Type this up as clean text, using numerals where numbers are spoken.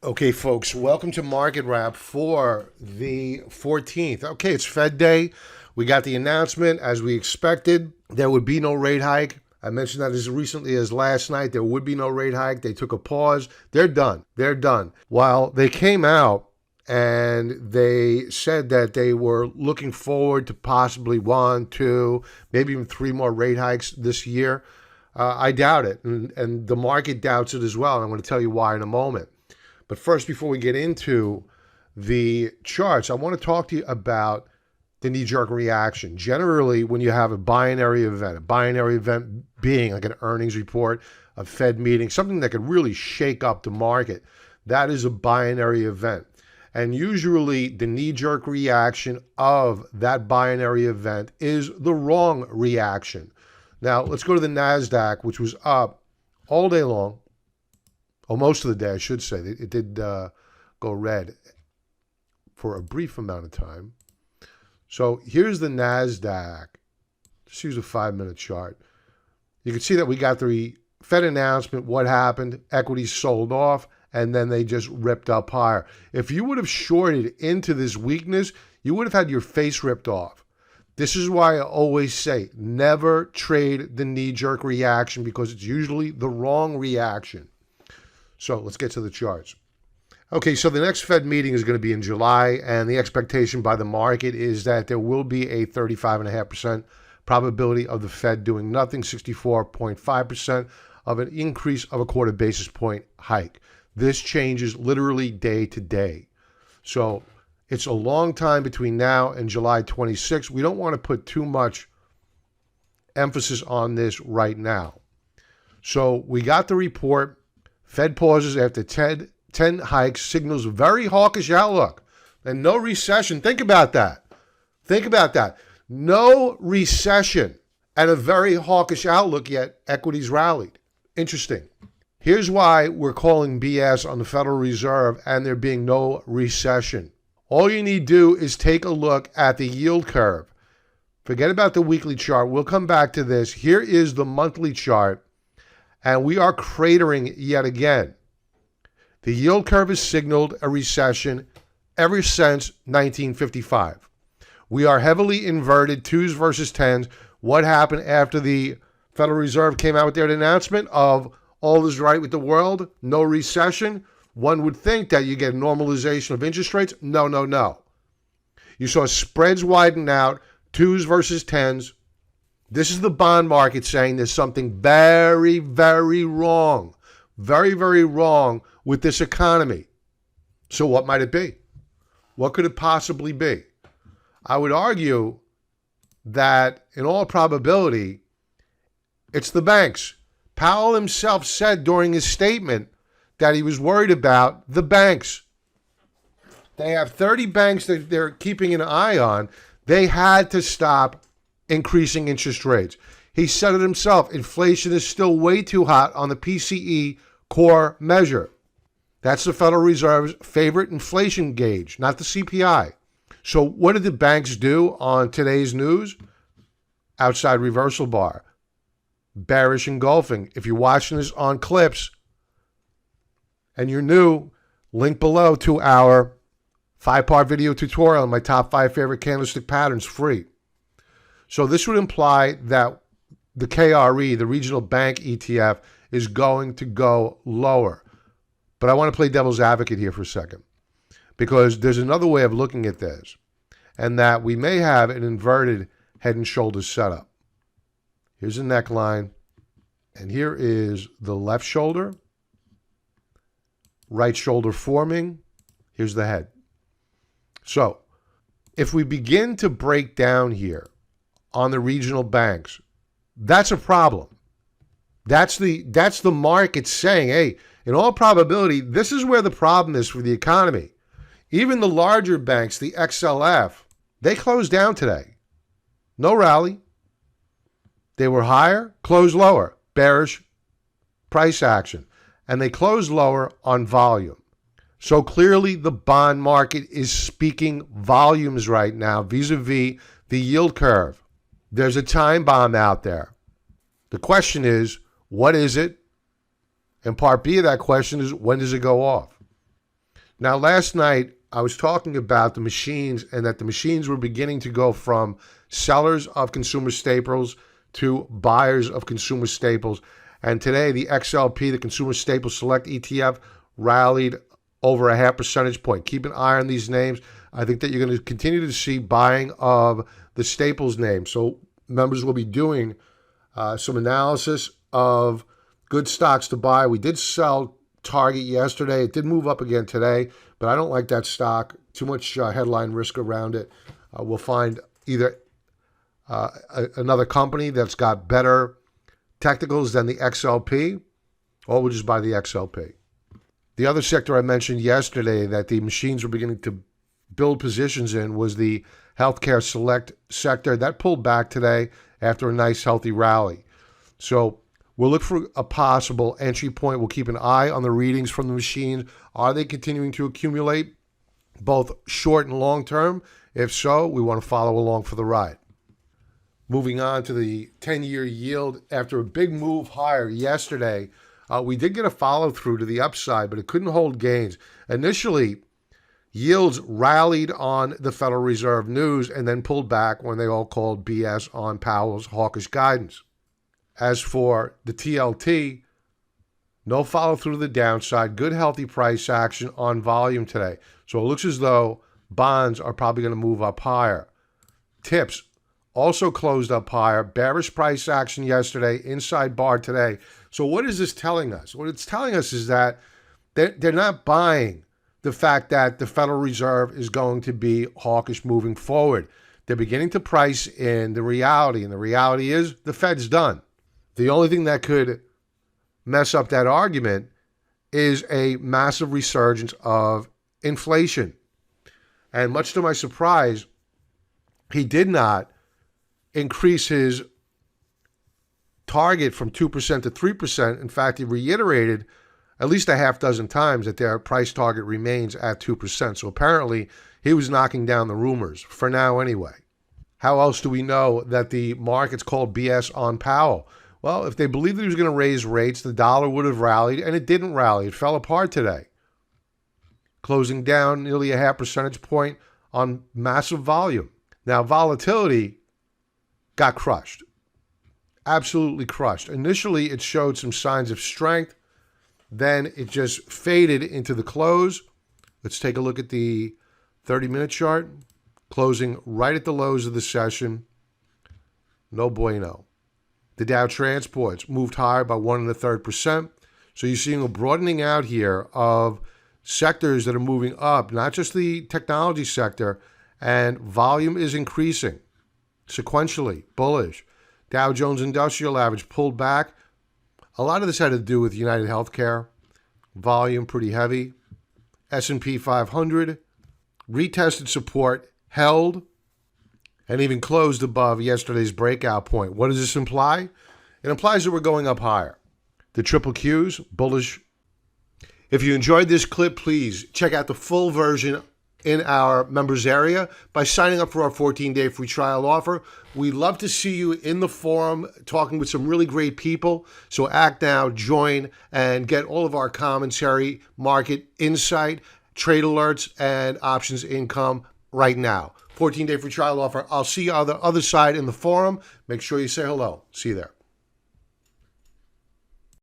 Okay, folks, welcome to Market Wrap for the 14th. Okay, it's Fed Day. We got the announcement as we expected. There would be no rate hike. I mentioned that as recently as last night. There would be no rate hike. They took a pause. They're done. They're done. While they came out and they said that they were looking forward to possibly one, two, maybe even three more rate hikes this year, I doubt it. And the market doubts it as well. And I'm going to tell you why in a moment. But first, before we get into the charts, I want to talk to you about the knee-jerk reaction. Generally, when you have a binary event being like an earnings report, a Fed meeting, something that could really shake up the market, that is a binary event. And usually the knee-jerk reaction of that binary event is the wrong reaction. Now, let's go to the NASDAQ, which was up all day long. Oh, most of the day, I should say. It did go red for a brief amount of time. So here's the NASDAQ. Just use a 5-minute chart. You can see that we got the Fed announcement, what happened, equities sold off, and then they just ripped up higher. If you would have shorted into this weakness, you would have had your face ripped off. This is why I always say, never trade the knee-jerk reaction because it's usually the wrong reaction. So let's get to the charts. Okay, so the next Fed meeting is going to be in July, and the expectation by the market is that there will be a 35.5% probability of the Fed doing nothing, 64.5% of an increase of a quarter basis point hike. This changes literally day to day. So it's a long time between now and July 26th. We don't want to put too much emphasis on this right now. So we got the report. Fed pauses after 10 hikes, signals a very hawkish outlook and no recession. Think about that. Think about that. No recession and a very hawkish outlook, yet equities rallied. Interesting. Here's why we're calling BS on the Federal Reserve and there being no recession. All you need to do is take a look at the yield curve. Forget about the weekly chart. We'll come back to this. Here is the monthly chart. And we are cratering yet again. The yield curve has signaled a recession ever since 1955. We are heavily inverted, 2s versus 10s. What happened after the Federal Reserve came out with their announcement of all is right with the world, no recession? One would think that you get normalization of interest rates. No, no, no. You saw spreads widen out, 2s versus 10s. This is the bond market saying there's something very, very wrong, very, very wrong with this economy. So what might it be? What could it possibly be? I would argue that in all probability, it's the banks. Powell himself said during his statement that he was worried about the banks. They have 30 banks that they're keeping an eye on. They had to stop increasing interest rates. He said it himself. Inflation is still way too hot on the PCE core measure. That's the Federal Reserve's favorite inflation gauge, not the CPI. So what did the banks do on today's news? Outside reversal bar. Bearish engulfing. If you're watching this on clips and you're new, link below to our 5-part video tutorial on my top 5 favorite candlestick patterns, free. So this would imply that the KRE, the regional bank ETF, is going to go lower. But I want to play devil's advocate here for a second because there's another way of looking at this, and that we may have an inverted head and shoulders setup. Here's a neckline, and here is the left shoulder, right shoulder forming. Here's the head. So if we begin to break down here on the regional banks, that's a problem. That's the market saying, hey, in all probability, this is where the problem is for the economy. Even the larger banks, the XLF, they closed down today. No rally. They were higher, closed lower, bearish price action. And they closed lower on volume. So clearly the bond market is speaking volumes right now vis-a-vis the yield curve. There's a time bomb out there. The question is, what is it? And part B of that question is, when does it go off? Now, last night, I was talking about the machines and that the machines were beginning to go from sellers of consumer staples to buyers of consumer staples. And today, the XLP, the Consumer Staples Select ETF, rallied over a half percentage point. Keep an eye on these names. I think that you're going to continue to see buying of the staples names. So members will be doing some analysis of good stocks to buy. We did sell Target yesterday. It did move up again today, but I don't like that stock. Too much headline risk around it. We'll find either another company that's got better technicals than the XLP, or we'll just buy the XLP. The other sector I mentioned yesterday that the machines were beginning to build positions in was the healthcare select sector. That pulled back today after a nice healthy rally. So we'll look for a possible entry point. We'll keep an eye on the readings from the machines. Are they continuing to accumulate both short and long term? If so, we want to follow along for the ride. Moving on to the 10-year yield. After a big move higher yesterday, we did get a follow-through to the upside, but it couldn't hold gains. Initially, yields rallied on the Federal Reserve news and then pulled back when they all called BS on Powell's hawkish guidance. As for the TLT, no follow-through to the downside. Good, healthy price action on volume today. So it looks as though bonds are probably going to move up higher. TIPS also closed up higher. Bearish price action yesterday, inside bar today. So what is this telling us? What it's telling us is that they're not buying the fact that the Federal Reserve is going to be hawkish moving forward. They're beginning to price in the reality, and the reality is the Fed's done. The only thing that could mess up that argument is a massive resurgence of inflation. And much to my surprise, he did not increase his target from 2% to 3%. In fact, he reiterated at least a half dozen times that their price target remains at 2%. So apparently he was knocking down the rumors, for now anyway. How else do we know that the market's called BS on Powell? Well, if they believed that he was going to raise rates, the dollar would have rallied, and it didn't rally. It fell apart today, closing down nearly a half percentage point on massive volume. Now, volatility got crushed, absolutely crushed. Initially, it showed some signs of strength. Then it just faded into the close. Let's take a look at the 30-minute chart, closing right at the lows of the session. No bueno. The Dow Transports moved higher by 1 1/3%. So you're seeing a broadening out here of sectors that are moving up, not just the technology sector, and volume is increasing sequentially, bullish. Dow Jones Industrial Average pulled back. A lot of this had to do with United Healthcare. Volume pretty heavy. S&P 500 retested support, held, and even closed above yesterday's breakout point. What does this imply? It implies that we're going up higher. The triple Qs, bullish. If you enjoyed this clip, please check out the full version in our members area by signing up for our 14-day free trial offer. We'd love to see you in the forum talking with some really great people. So act now, join, and get all of our commentary, market insight, trade alerts, and options income right now. 14-day free trial offer. I'll see you on the other side in the forum. Make sure you say hello. See you there.